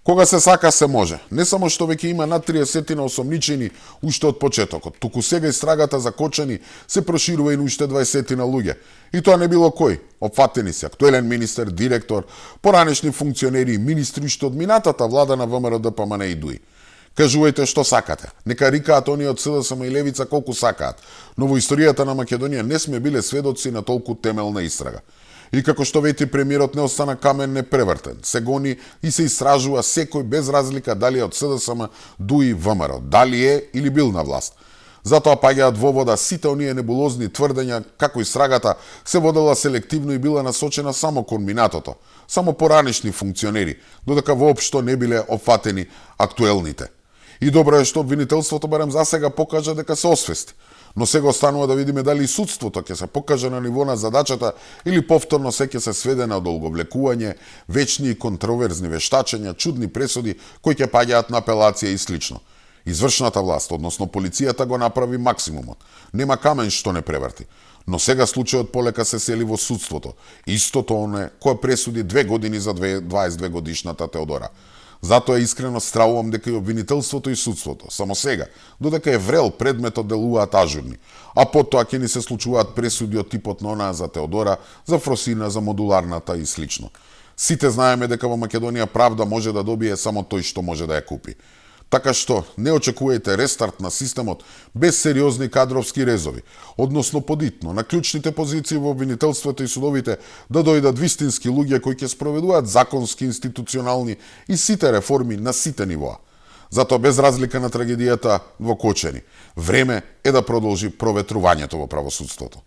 Кога се сака се може. Не само што веќе има над 30 осомничени уште од почетокот, туку сега истрагата за Кочани се проширува и на уште 20 луѓе. И тоа не било кој. Опфатени се актуелен министер, директор, поранешни функционери и министри уште од минатата влада на ВМРО ДПМН и ДУИ. Кажувајте што сакате. Нека рикаат оние од СДСМ и Левица колку сакаат, но во историјата на Македонија не сме биле сведоци на толку темелна истрага. И како што вети премиерот, не остана камен непревртен. Се гони и се истражува секој без разлика дали е од СДСМ, ДУИ, ВМРО, дали е или бил на власт. Затоа паѓаат во вода сите оние небулозни тврдења како истрагата се водела селективно и била насочена само кон минатото, само поранешни функционери, додека воопшто не биле опфатени актуелните. И добро е што обвинителството барем засега покажа дека се освести. Но сега останува да видиме дали и судството ќе се покаже на ниво на задачата или повторно се ќе се сведе на долговлекување, вечни и контроверзни вештачења, чудни пресуди кои ќе паѓаат на апелација и слично. Извршната власт, односно полицијата, го направи максимумот. Нема камен што не преврти. Но сега случајот полека се сели во судството. Истото оне кое пресуди 2 години за 22 годишната Теодора. Затоа искрено стравувам дека и обвинителството и судството, само сега, додека е врел предметот, делуваат ажурни, а потоа ќе ни се случуваат пресуди од типот на онаа за Теодора, за Фросина, за модуларната и слично. Сите знаеме дека во Македонија правда може да добие само тој што може да ја купи. Така што не очекувајте рестарт на системот без сериозни кадровски резови, односно подитно на клучните позиции во обвинителството и судовите да дојдат вистински луѓе кои ќе спроведуваат законски, институционални и сите реформи на сите нивоа. Затоа без разлика на трагедијата во Кочани, време е да продолжи проветрувањето во правосудството.